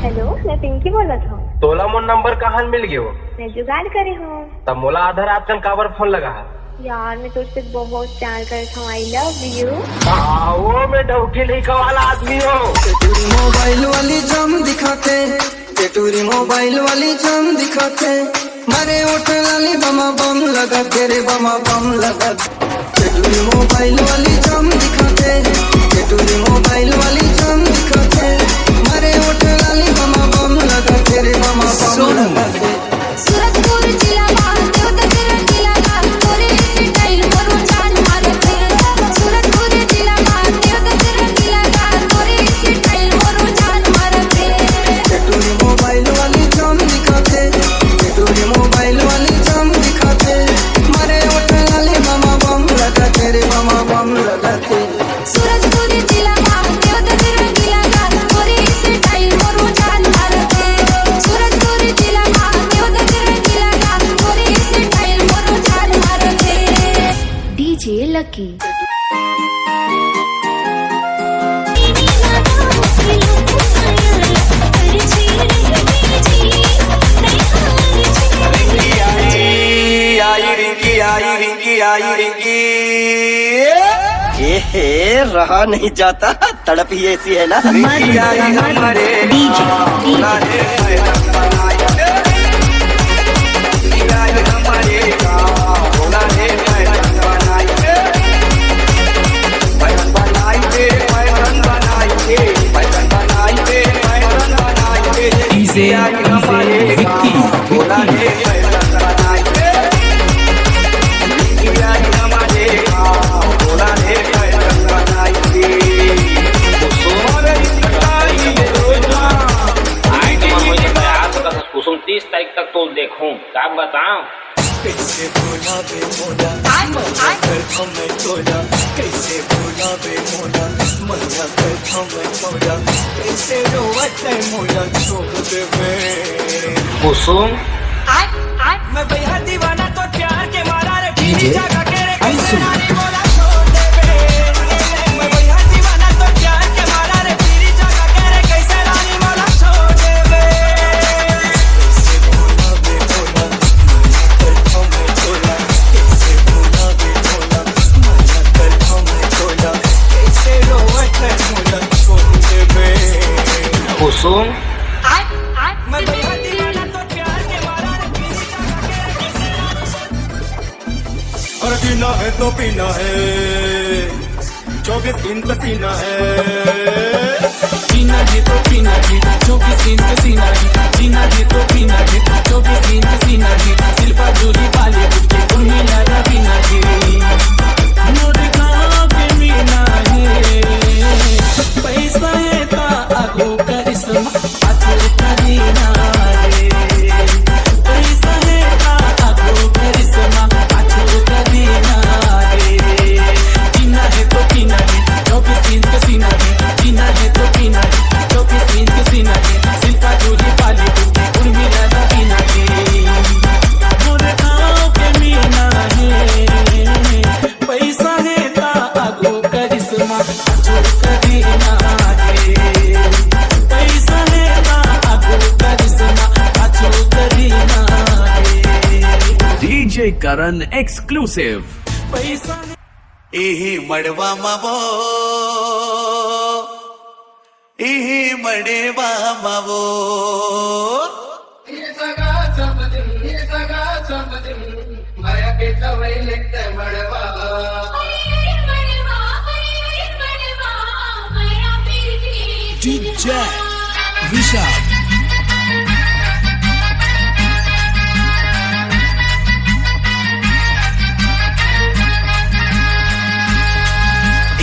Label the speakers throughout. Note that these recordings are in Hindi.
Speaker 1: हेलो, मैं पिंकी बोलत हूँ।
Speaker 2: तोला मोर नंबर कहाँ मिल गयो?
Speaker 1: मैं जुगाड़ करे हूँ।
Speaker 2: तब मोला आधार आजकल काबर फोन लगा है?
Speaker 1: यार मैं तुझसे बहुत प्यार करता हूँ। I love you.
Speaker 2: वो मैं डौकी नहीं वाला आदमी हो।
Speaker 3: मोबाइल वाली जाम दिखाते, टेटूरी मोबाइल वाली जाम दिखाते, मारे उठ लाली बमा बम लगा तेरे बमा बम लगा। टेटूरी मोबाइल वाली जाम दिखाते, टेटूरी मोबाइल वाली जाम दिखाते, मारे उठ लाली बमा बम लगा तेरे बमा बम लगा।
Speaker 4: सूरजपुर जिला लकी।
Speaker 3: ये रहा नहीं जाता, तड़प ही ऐसी है ना।
Speaker 5: कुसुम 30 तारीख तक तो देखूं, क्या बताऊं?
Speaker 6: कैसे भूला बे मोला, मजा कर मैं तोला। कैसे भूला बे मोला, मजा कर मैं तोला। कैसे रोवत है मोला छोड़ दे बे
Speaker 5: कुसुम।
Speaker 6: मैं भैया दीवाना तो प्यार के मारा रे पीरी जगह के रे कैसे नारी मोला छोड़ दे बे। मैं भैया दीवाना तो प्यार के मारा रे पीरी जगह के रे कैसे नारी मोला छोड़ दे बे। कैसे भूला बे मोला, मजा कर मैं तोला। कैसे भूला बे मोला, मजा कर मैं तोला। कैसे रोवत है मोला छोड़ दे बे
Speaker 5: कुसुम।
Speaker 6: मैं भैया दीवाना तो प्यार के मारा रे पीरी जगह के रे कैसे और पीना है तो पीना है, 24 दिन पसीना है।
Speaker 7: पीना है तो पीना है, 24 दिन पसीना है। पीना है तो पीना है, 24 दिन पसीना है। सिल्पा जूरी वाले बुके उर्मिला रवीना है, मोर गाँव के मीना है। पैसा है ता आगो करिश्मा आजो करीना रे। पैसा है ता आगो करिश्मा आजो करीना रे। पीना है तो पीना है, 24 दिन पसीना है। पीना है तो पीना है, 24 दिन पसीना है। सिल्पा जूरी वाली बुके उर्मिला रवीना है, मोर गाँव के मीना है। पैसा है ता आगो करिश्मा आजो करीना रे। पैसा है ता आगो करिश्मा आजो करीना रे।
Speaker 8: DJ Karan exclusive.
Speaker 7: पैसा
Speaker 6: एही मड़वा मावो, एही मड़वा मावो। ये सगा सब दिन माया के सवई लेते मड़वा।
Speaker 8: DJ Vishal.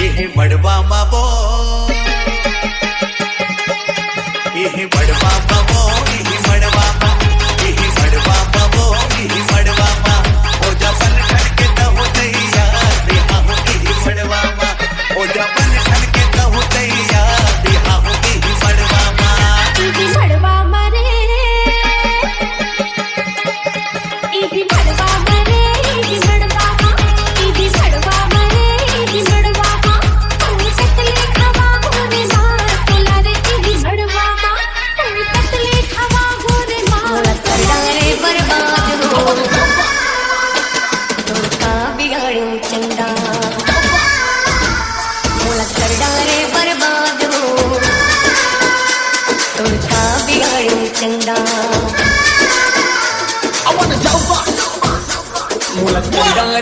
Speaker 6: एही मड़वा मावो, एही मड़वा मावो, एही मड़वा मा, एही मड़वा मावो, एही मड़वा मा। ओ जबन खड़ के तो तैयार बिहा हो एही मड़वा मा। ओ जबन खड़ के तो तैयार बिहा हो एही मड़वा मा।
Speaker 4: इही मड़वा मरे, इही मड़वा मरे, इही मड़वा हाँ। इही मड़वा मरे, इही मड़वा हाँ। तू सकले खवा होने मार तोला रे इही मड़वा हाँ। बिगाड़ू चंदा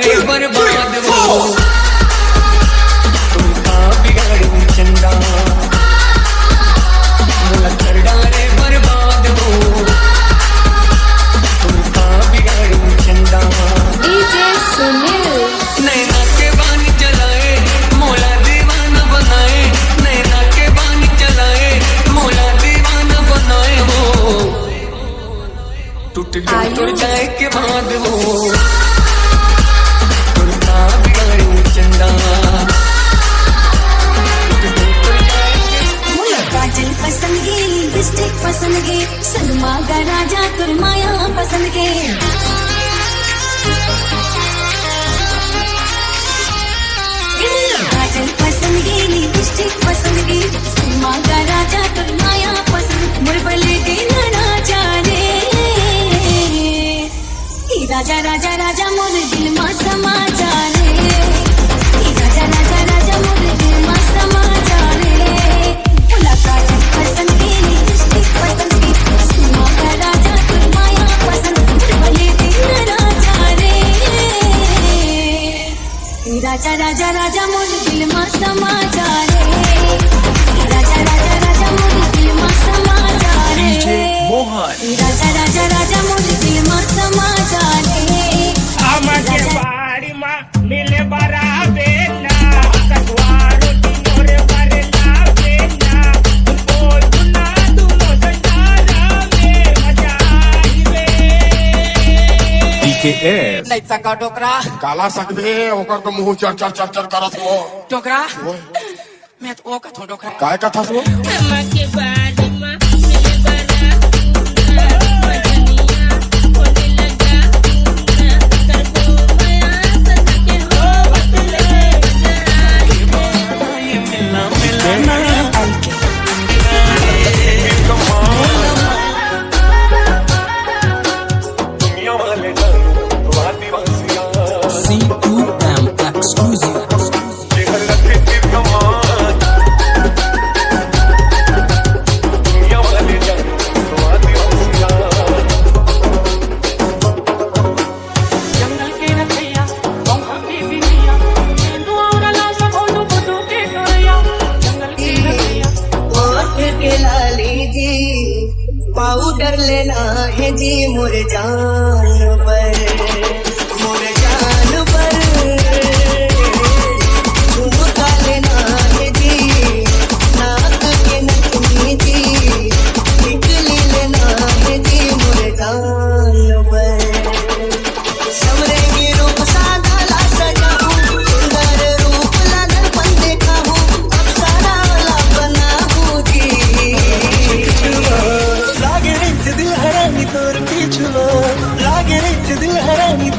Speaker 3: रे बर्बाद हो तुमका बिगाड़ू चंदा रे बर्बाद हो तुमका बिगाड़ू चंदा
Speaker 4: डीजे सुनील
Speaker 3: नैना के बान चलाए मोला दीवाना बनाए नैना के बान चलाए मोला दीवाना बनाए हो टूट जाए के बाद हो तुमका बिगाड़ू चंदा
Speaker 4: काजल पसंद गे लिपस्टिक पसंद गे सलमा का राजा तुरमाया पसंद गे काजल पसंद गे लिपस्टिक पसंद गे सलमा का राजा तुरमाया पसंद मुरबले के राजा रे राजा राजा राजा मोर दिल मा समा जा रे राजा राजा राजा मोर दिल मा समा जा रे काजल पसंद की लिपस्टिक पसंद की सलमा का राजा तुरमाया पसंद मुरबले के राजा रे राजा राजा राजा मोर दिल मा समा जा रे राजा राजा राजा मोर दिल मा समा जा रे राजा राजा राजा मोर दिल मा समा जा रे
Speaker 6: बाड़ी माँ मिले बरा बेना कटवारो दिनोरे बरे ला बेना बोल बुना दुनो संडारा में मजा आई रे
Speaker 8: DKS.
Speaker 3: नहीं तका डोकरा
Speaker 9: काला सकबे ओकर तो मुंह चर चर चर चर करत हो
Speaker 3: डोकरा मैं तो ओका थो डोकरा
Speaker 9: काय कथा हो
Speaker 6: के बाड़ी माँ मिले बरा मजनिया होने लगा कर को माया सके हो बतले
Speaker 8: C2M exclusive.
Speaker 6: जंगल के रखैया बंखा की बिनिया तू औरा ला सब ओनु बुदू के करया जंगल के रखैया
Speaker 3: ओठ के लाली जी पाउडर लेना है जी मोर जान पर झुमका लेना है जी नाक के नथनी जी टिकली लेना है जी मोर जान पर समरे की रूप सादा ला सजाऊं सुंदर रूप ला दर्पण देखा हूँ अप्सरा ला बना हूँ जी लागे रिंच दिल हरानी तोर पीछुआ लागे रिंच दिल हरानी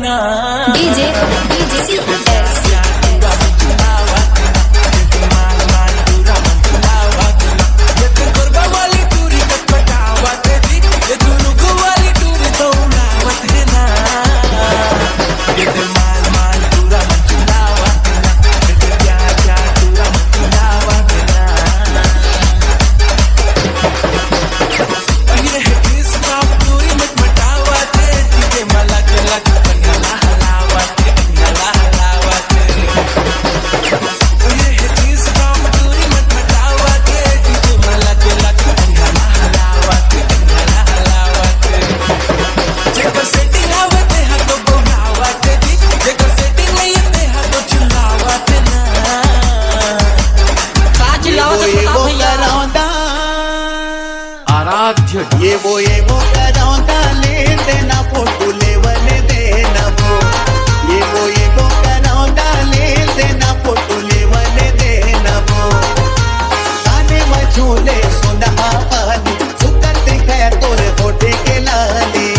Speaker 7: देना
Speaker 4: डीजे CS
Speaker 3: ये वो करौंदा ले देना फोटो लेवन देना वो ये वो करौंदा ले देना फोटो लेवन देना वो आने में झूले सोना पानी सुकर दिखाया तोरे होठे के लाली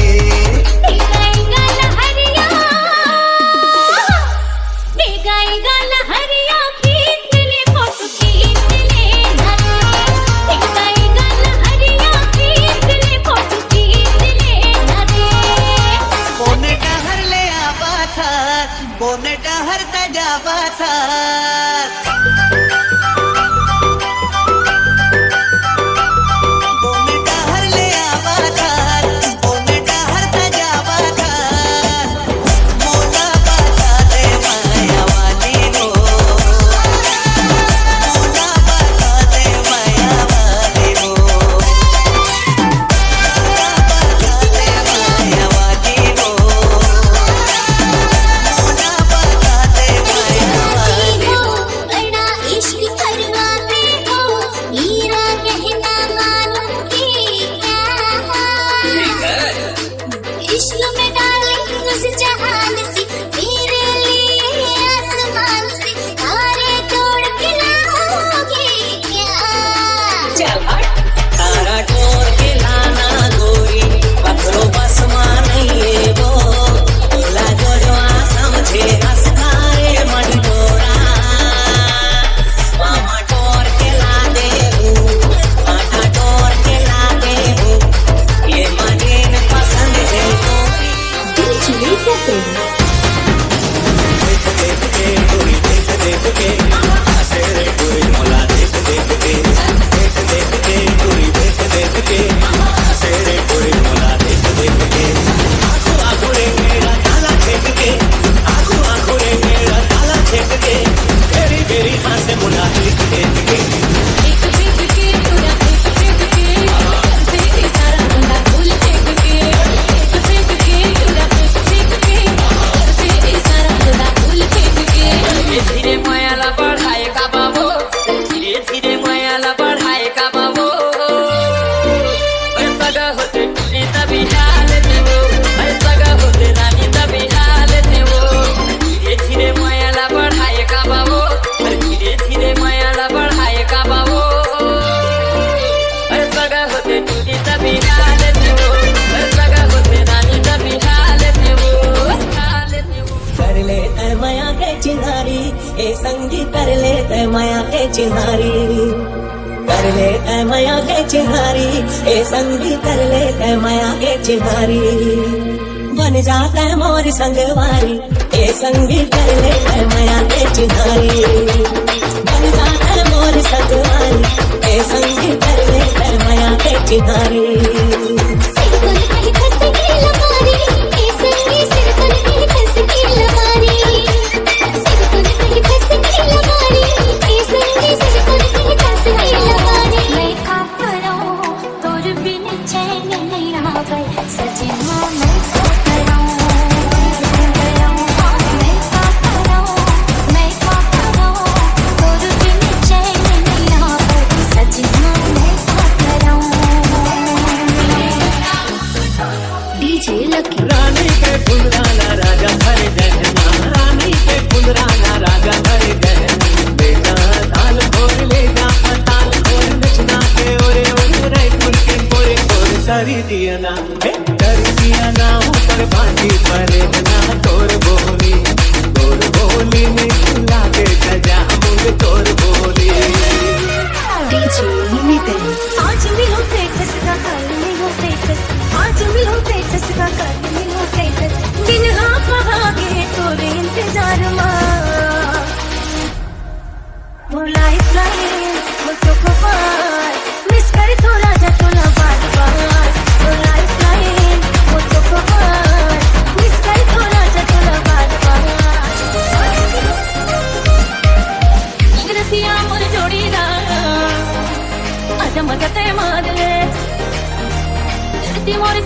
Speaker 3: बोनेटा हर तजावा था बोनेटा हर ले आवा था बोनेटा हर तजावा था मोला बाता दे माया वाली रो मोला बाता दे माया वाली रो मोला बाता दे माया वाली रो संगी कर ले माया के चिन्हारी कर ले माया के चिन्हारी ए संगी कर ले माया के चिन्हारी बन जाता है मोर संगवारी ए संगी कर ले माया के चिन्हारी बन जाता है मोर संगवारी ए संगी कर ले माया के चिन्हारी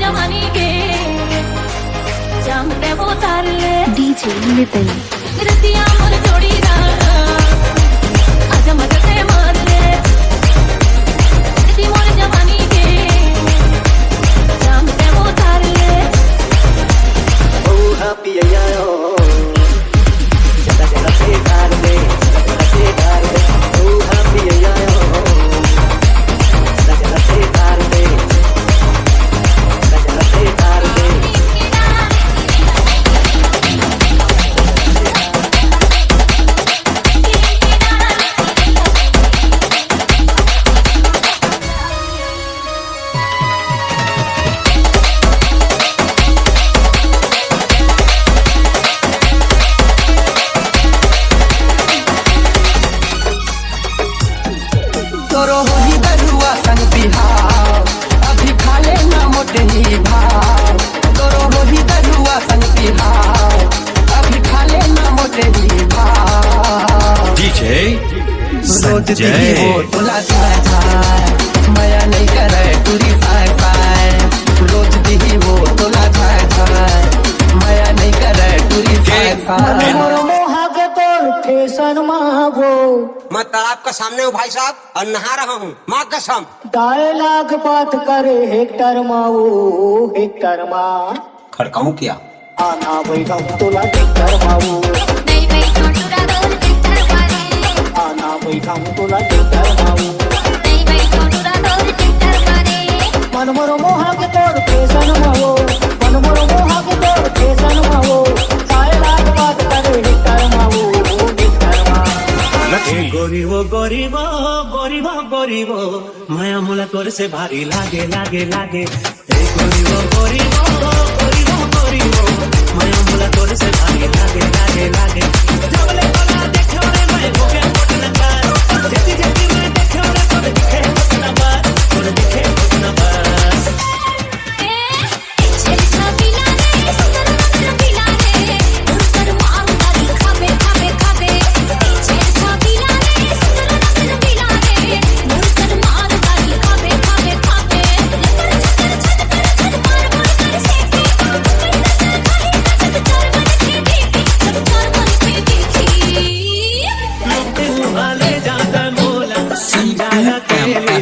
Speaker 4: जवानी के जामते वो तार ले
Speaker 1: डीजे नितिन
Speaker 4: रतिया मोर जोड़ी दा आजा मजा से मार ले मोर जवानी के जामते वो तार ले
Speaker 3: ओ हैप्पी आयो जरा जरा से तार दे ओ हैप्पी आयो जरा जरा से तार दे जरा से तार दे तोरो होही दरुआ संग बिहार अभी खाले ना मोटे ही भाव तोरो होही दरुआ संग बिहार अभी खाले ना मोटे ही भाव
Speaker 8: डीजे
Speaker 3: रोज दिही वो तोला झाय माया नहीं करे पूरी पाए रोज दिही वो तोला झाय माया नहीं करे पूरी पाए
Speaker 10: मैं तालाब का सामने हूँ भाई साहब और नहा रहा हूँ माँ कसम।
Speaker 6: डायलॉग बात करे हेक्टर माओ हेक्टर माँ
Speaker 10: खड़काऊँ क्या
Speaker 6: आना बैठा तोला हेक्टर माओ
Speaker 4: नहीं मैं छोटूरा रोल टिक्कर मारे
Speaker 6: आना बैठा तोला हेक्टर माओ
Speaker 4: नहीं मैं छोटूरा रोल टिक्कर मारे
Speaker 6: मन मोर मोहा के तोड़ फैशन माओ मन मोर मोहा के तोड़ फैशन माओ डायलॉग बात करे हेक्टर माओ हेक्टर माँ
Speaker 7: গরিব গরিব গরিব গরিব মায়া মোলা তোর সে ভারী লাগে লাগে লাগে এই গরিব গরিব গরিব গরিব মায়া মোলা তোর সে ভারী লাগে লাগে লাগে জবলে তোলা দেখো রে मैं भोगे पटना बार जेती जेती मैं देखो रे तोर दिखे पटना बार तोर दिखे पटना बस
Speaker 4: छेल छबिला रे सुंदर मन पिला रे उतर मारूंगा खाबे खाबे खाबे छेल छबिला रे सुंदर मन पिला रे उतर मारूंगा खाबे खाबे खाबे लकर चक्कर छत मार मार कर सेती सब चार मन की देखी सब चार मन की देखी
Speaker 7: वाले जाता मोला संजाया तेरे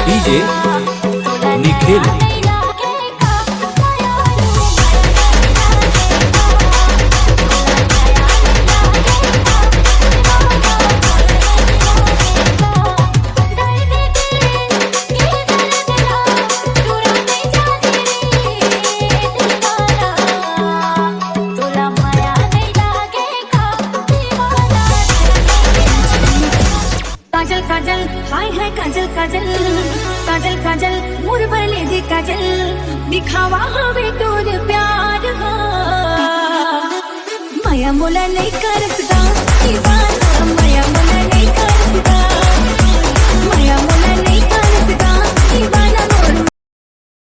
Speaker 8: डीजे निखिल
Speaker 4: काजल काजल हाय हाय काजल काजल काजल काजल मोर बने दे काजल दिखावा हवे तोर प्यार हा माया मोला नहीं कर